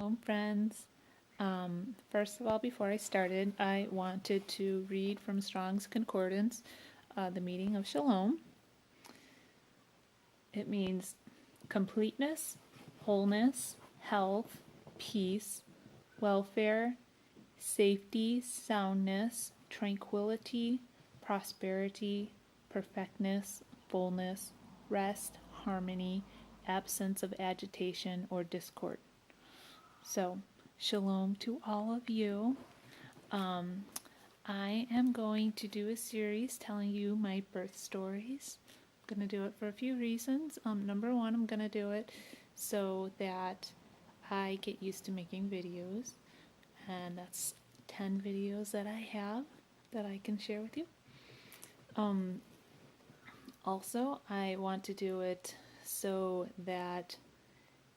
Shalom, friends. First of all, before I started, I wanted to read from Strong's Concordance, the meaning of shalom. It means completeness, wholeness, health, peace, welfare, safety, soundness, tranquility, prosperity, perfectness, fullness, rest, harmony, absence of agitation or discord. So, shalom to all of you. I am going to do a series telling you my birth stories. I'm going to do it for a few reasons. Number one, I'm going to do it so that I get used to making videos, and that's 10 videos that I have that I can share with you. Also, I want to do it so that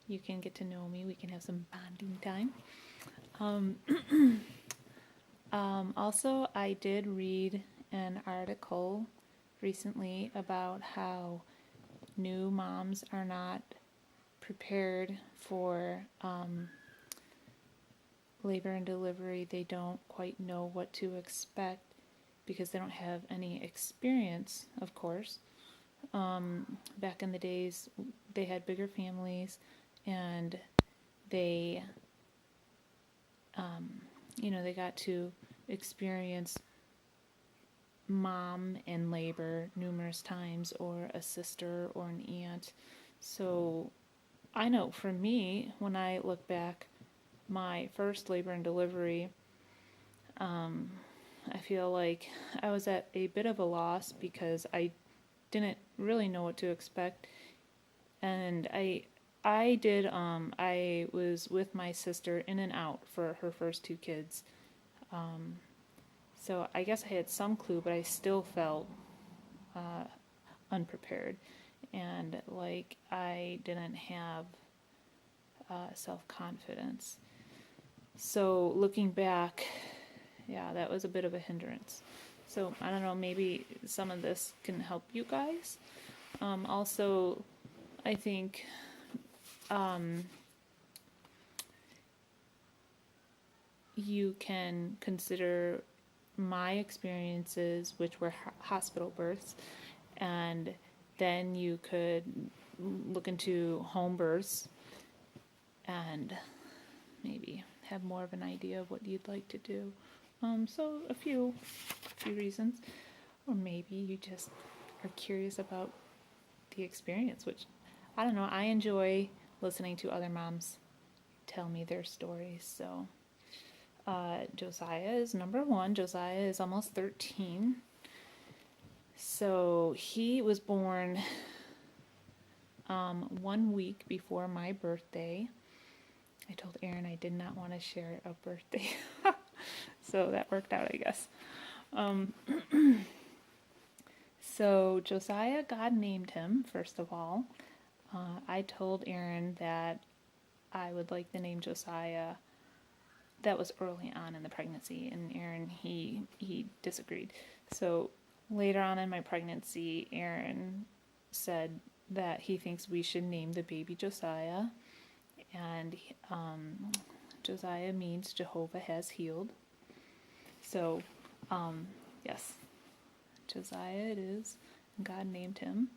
you can get to know me. We can have some bonding time. Also, I did read an article recently about how new moms are not prepared for labor and delivery. They don't quite know what to expect because they don't have any experience, of course. Back in the days, they had bigger families, and they, they got to experience mom in labor numerous times, or a sister or an aunt. So I know for me, when I look back, my first labor and delivery, I feel like I was at a bit of a loss because I didn't really know what to expect. And I was with my sister in and out for her first two kids. So I guess I had some clue, but I still felt unprepared, and like I didn't have self-confidence. So looking back, yeah, that was a bit of a hindrance. So I don't know, maybe some of this can help you guys. Also, I think you can consider my experiences, which were hospital births, and then you could look into home births and maybe have more of an idea of what you'd like to do. So a few reasons, or maybe you just are curious about the experience, which I don't know. I enjoy listening to other moms tell me their stories. So Josiah is number one. Josiah is almost 13. So he was born 1 week before my birthday. I told Aaron I did not want to share a birthday. So that worked out, I guess. So Josiah, God named him, first of all. I told Aaron that I would like the name Josiah. That was early on in the pregnancy, and Aaron, he disagreed. So later on in my pregnancy, Aaron said that he thinks we should name the baby Josiah, and Josiah means Jehovah has healed. So, yes, Josiah it is. God named him.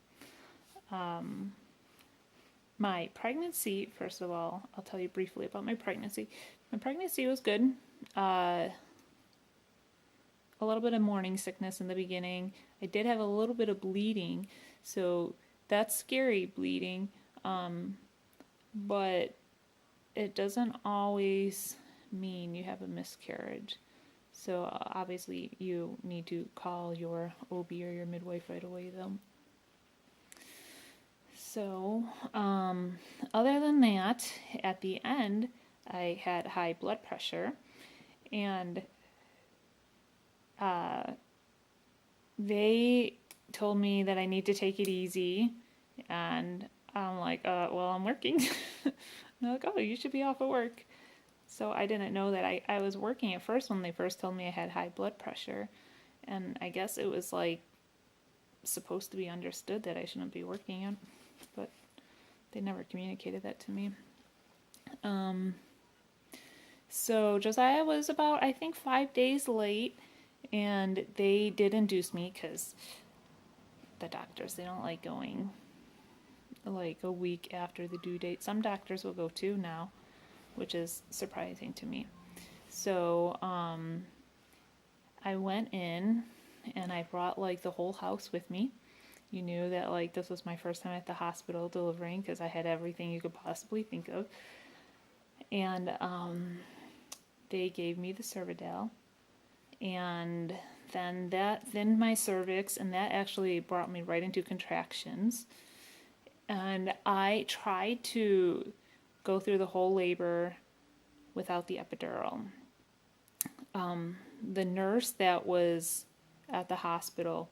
My pregnancy, first of all, I'll tell you briefly about my pregnancy. My pregnancy was good. A little bit of morning sickness in the beginning. I did have a little bit of bleeding, so that's scary, bleeding. But it doesn't always mean you have a miscarriage. So obviously you need to call your OB or your midwife right away, though. So, other than that, at the end, I had high blood pressure, and they told me that I need to take it easy, and I'm like, well, I'm working. They're like, oh, you should be off of work. So I didn't know that I was working at first when they first told me I had high blood pressure, and I guess it was like supposed to be understood that I shouldn't be working, but they never communicated that to me. So Josiah was about, I think, 5 days late, and they did induce me because the doctors, they don't like going like a week after the due date. Some doctors will go 2 now, which is surprising to me. So I went in and I brought like the whole house with me. You knew that like this was my first time at the hospital delivering because I had everything you could possibly think of. And they gave me the Cervidil, and then that thinned my cervix, and that actually brought me right into contractions. And I tried to go through the whole labor without the epidural. The nurse that was at the hospital,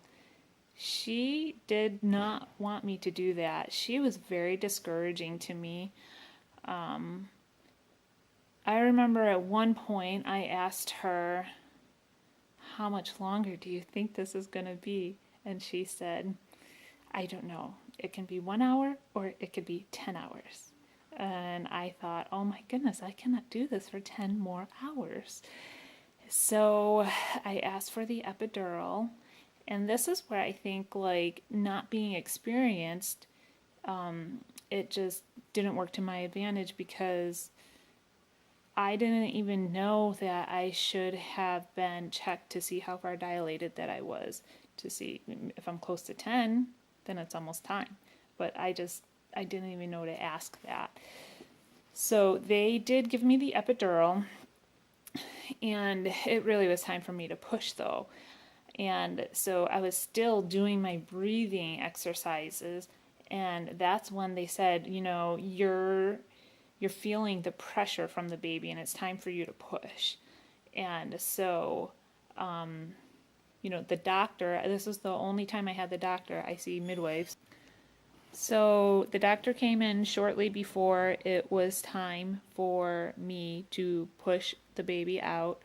she did not want me to do that. She was very discouraging to me. I remember at one point I asked her, how much longer do you think this is going to be? And she said, I don't know. It can be 1 hour or it could be 10 hours. And I thought, oh my goodness, I cannot do this for 10 more hours. So I asked for the epidural. And this is where I think, like, not being experienced, it just didn't work to my advantage because I didn't even know that I should have been checked to see how far dilated that I was, to see if I'm close to 10, then it's almost time. But I didn't even know to ask that. So they did give me the epidural, and it really was time for me to push though. And so I was still doing my breathing exercises, and that's when they said, you know, you're feeling the pressure from the baby and it's time for you to push. And so, you know, the doctor, this was the only time I had the doctor. I see midwives. So the doctor came in shortly before it was time for me to push the baby out.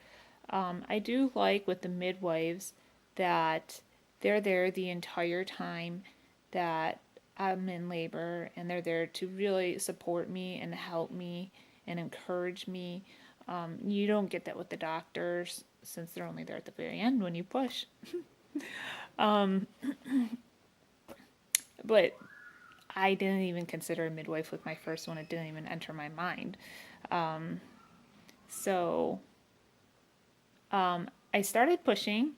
I do like with the midwives that they're there the entire time that I'm in labor, and they're there to really support me and help me and encourage me. You don't get that with the doctors since they're only there at the very end when you push. But I didn't even consider a midwife with my first one. It didn't even enter my mind. So I started pushing,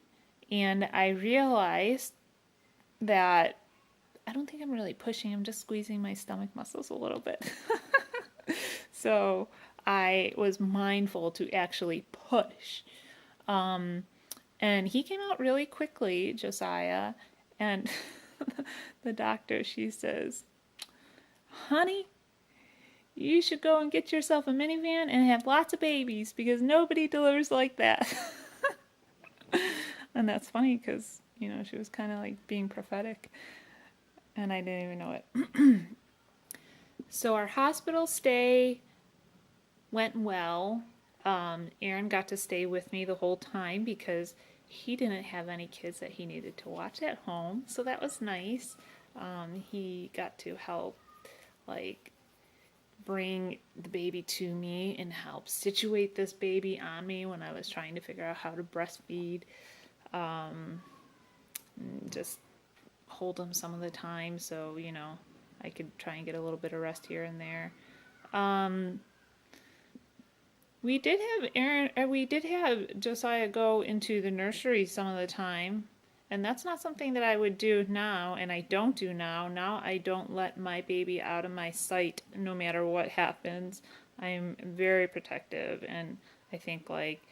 and I realized that I don't think I'm really pushing. I'm just squeezing my stomach muscles a little bit. So I was mindful to actually push. And he came out really quickly, Josiah. And the doctor, she says, honey, you should go and get yourself a minivan and have lots of babies because nobody delivers like that. And that's funny because, you know, she was kind of like being prophetic. And I didn't even know it. So our hospital stay went well. Aaron got to stay with me the whole time because he didn't have any kids that he needed to watch at home. So that was nice. He got to help, like, bring the baby to me and help situate this baby on me when I was trying to figure out how to breastfeed. Just hold him some of the time so, you know, I could try and get a little bit of rest here and there. We did have Josiah go into the nursery some of the time, and that's not something that I would do now, and I don't do now. Now I don't let my baby out of my sight no matter what happens. I'm very protective, and I think like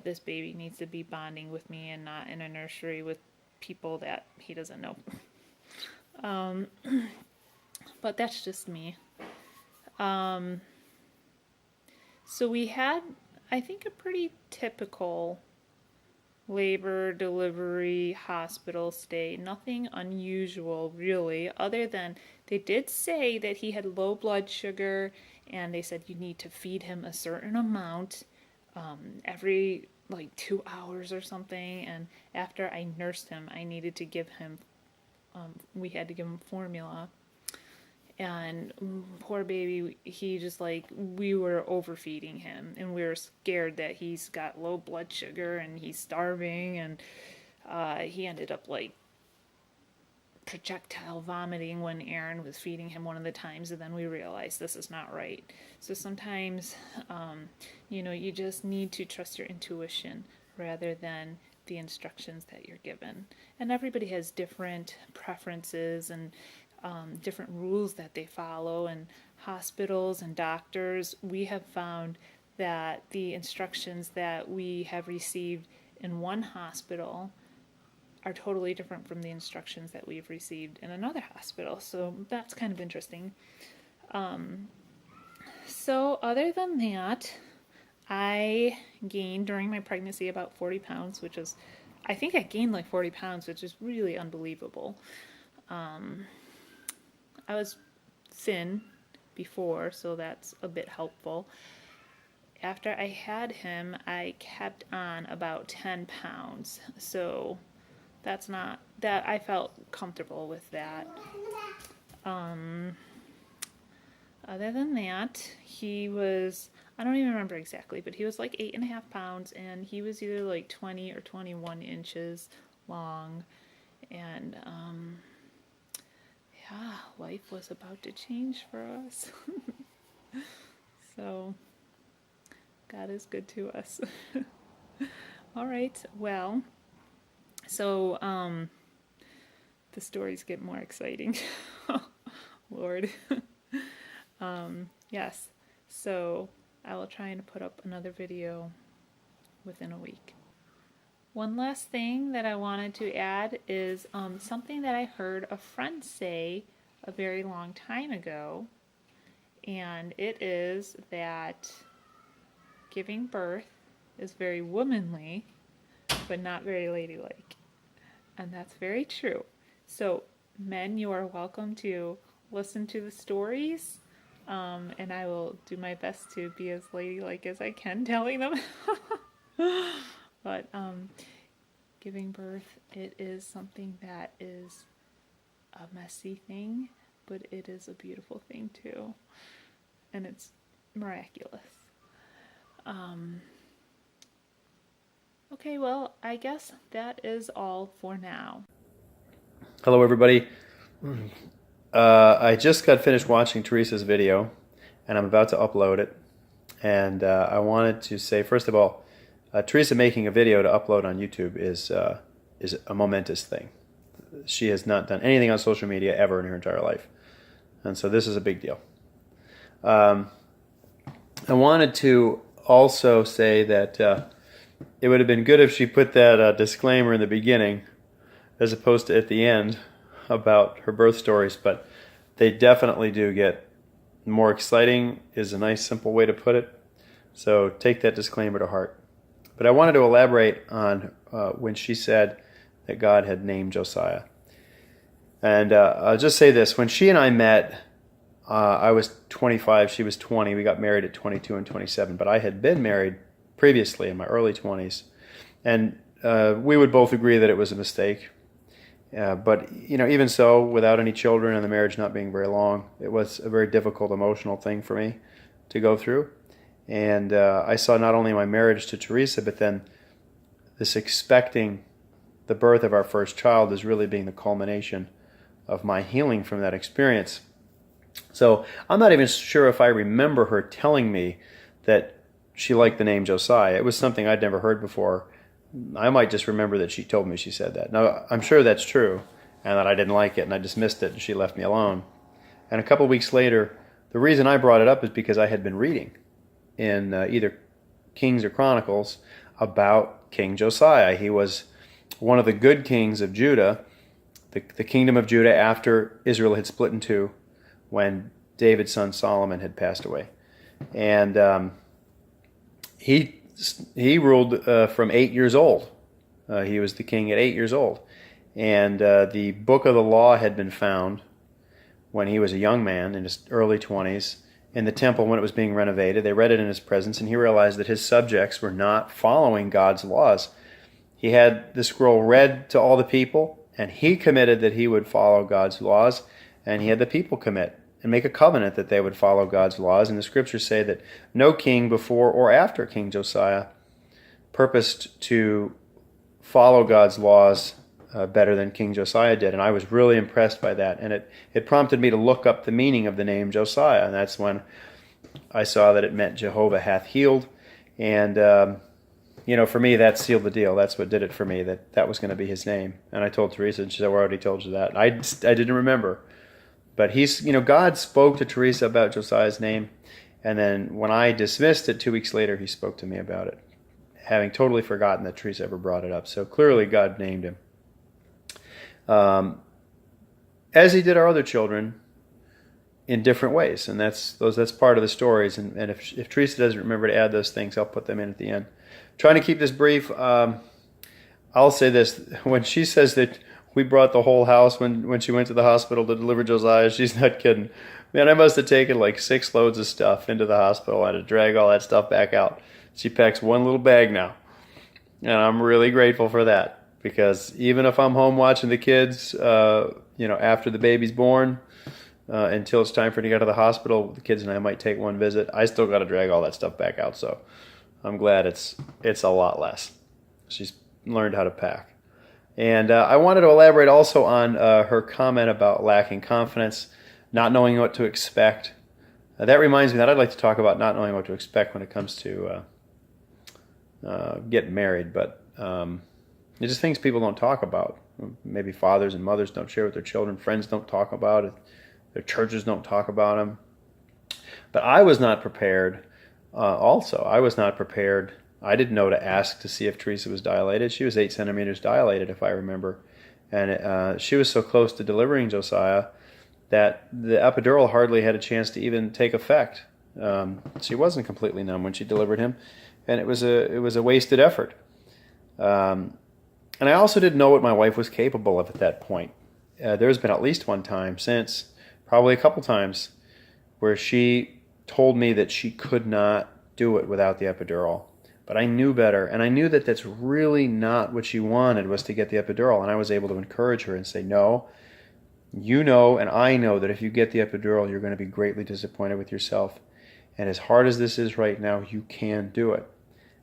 this baby needs to be bonding with me and not in a nursery with people that he doesn't know. But that's just me. So we had, I think, a pretty typical labor, delivery, hospital stay. Nothing unusual, really, other than they did say that he had low blood sugar, and they said you need to feed him a certain amount every, like, 2 hours or something. And after I nursed him, I needed to give him, we had to give him formula. And poor baby, he just like, we were overfeeding him and we were scared that he's got low blood sugar and he's starving. And he ended up like projectile vomiting when Aaron was feeding him one of the times, and then we realized this is not right. So sometimes, you just need to trust your intuition rather than the instructions that you're given. And everybody has different preferences and different rules that they follow. And hospitals and doctors, we have found that the instructions that we have received in one hospital are totally different from the instructions that we've received in another hospital. So that's kind of interesting. So other than that, I gained during my pregnancy about 40 pounds, which is, I think I gained like 40 pounds, which is really unbelievable. I was thin before, so that's a bit helpful. After I had him, I kept on about 10 pounds. So that's not, that I felt comfortable with that. Other than that, he was, I don't even remember exactly, but he was like 8.5 pounds, and he was either like 20 or 21 inches long. And yeah, life was about to change for us. So God is good to us. All right, well, so the stories get more exciting. Lord. Yes, so I will try and put up another video within a week. One last thing that I wanted to add is something that I heard a friend say a very long time ago, and it is that giving birth is very womanly, but not very ladylike. And that's very true. So, men, you are welcome to listen to the stories, and I will do my best to be as ladylike as I can telling them. But giving birth, it is something that is a messy thing, but it is a beautiful thing too. And it's miraculous. Okay, well, I guess that is all for now. Hello, everybody. I just got finished watching Theresa's video, and I'm about to upload it. And I wanted to say, first of all, Theresa making a video to upload on YouTube is a momentous thing. She has not done anything on social media ever in her entire life, and so this is a big deal. I wanted to also say that it would have been good if she put that disclaimer in the beginning as opposed to at the end about her birth stories, but they definitely do get more exciting is a nice simple way to put it. So take that disclaimer to heart. But I wanted to elaborate on when she said that God had named Josiah. And I'll just say this. When she and I met, I was 25, she was 20. We got married at 22 and 27. But I had been married previously in my early 20s. And we would both agree that it was a mistake. But, even so, without any children and the marriage not being very long, it was a very difficult emotional thing for me to go through. And I saw not only my marriage to Theresa, but then this expecting the birth of our first child as really being the culmination of my healing from that experience. So I'm not even sure if I remember her telling me that she liked the name Josiah. It was something I'd never heard before. I might just remember that she told me she said that. Now, I'm sure that's true, and that I didn't like it, and I dismissed it, and she left me alone. And a couple weeks later, the reason I brought it up is because I had been reading in either Kings or Chronicles about King Josiah. He was one of the good kings of Judah, the kingdom of Judah after Israel had split in two when David's son Solomon had passed away. And he ruled from 8 years old. He was the king at 8 years old. And the book of the law had been found when he was a young man in his early 20s in the temple when it was being renovated. They read it in his presence, and he realized that his subjects were not following God's laws. He had the scroll read to all the people, and he committed that he would follow God's laws, and he had the people commit. and make a covenant that they would follow God's laws. And the scriptures say that no king before or after King Josiah purposed to follow God's laws better than King Josiah did. And I was really impressed by that. And it prompted me to look up the meaning of the name Josiah. And that's when I saw that it meant Jehovah hath healed. And, for me, that sealed the deal. That's what did it for me, that was going to be his name. And I told Theresa, and she said, well, I already told you that. I didn't remember. But God spoke to Theresa about Josiah's name. And then when I dismissed it 2 weeks later, he spoke to me about it, having totally forgotten that Theresa ever brought it up. So clearly God named him. As he did our other children in different ways. And that's part of the stories. And if Theresa doesn't remember to add those things, I'll put them in at the end. Trying to keep this brief, I'll say this. When she says that we brought the whole house when she went to the hospital to deliver Josiah, she's not kidding. Man, I must have taken like 6 loads of stuff into the hospital. I had to drag all that stuff back out. She packs one little bag now. And I'm really grateful for that, because even if I'm home watching the kids, after the baby's born, until it's time for her to go to the hospital, the kids and I might take one visit, I still got to drag all that stuff back out. So I'm glad it's a lot less. She's learned how to pack. And I wanted to elaborate also on her comment about lacking confidence, not knowing what to expect. That reminds me that I'd like to talk about not knowing what to expect when it comes to getting married. But it's just things people don't talk about. Maybe fathers and mothers don't share with their children. Friends don't talk about it. Their churches don't talk about them. But I was not prepared. Also, I was not prepared. I didn't know to ask to see if Theresa was dilated. She was 8 centimeters dilated, if I remember. And she was so close to delivering Josiah that the epidural hardly had a chance to even take effect. She wasn't completely numb when she delivered him, and it was a wasted effort. And I also didn't know what my wife was capable of at that point. There's been at least one time since, probably a couple times, where she told me that she could not do it without the epidural. But I knew better, and I knew that that's really not what she wanted, was to get the epidural. And I was able to encourage her and say, no, you know and I know that if you get the epidural, you're going to be greatly disappointed with yourself. And as hard as this is right now, you can do it.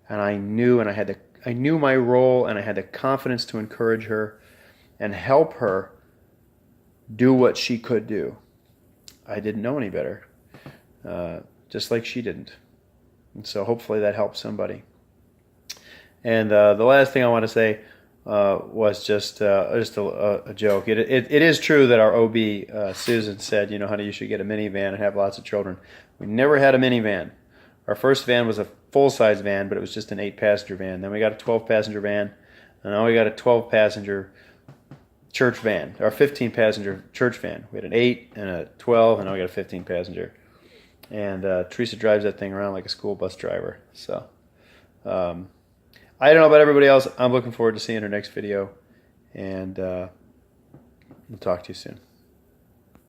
And I knew, and I knew my role, and I had the confidence to encourage her and help her do what she could do. I didn't know any better, just like she didn't. And so hopefully that helps somebody. And the last thing I want to say was just a joke. It is true that our OB, Susan, said, honey, you should get a minivan and have lots of children. We never had a minivan. Our first van was a full-size van, but it was just an 8-passenger van. Then we got a 12-passenger van, and now we got a 12-passenger church van, or 15-passenger church van. We had an 8 and a 12, and now we got a 15-passenger. And Theresa drives that thing around like a school bus driver. So I don't know about everybody else. I'm looking forward to seeing her next video, and we'll talk to you soon.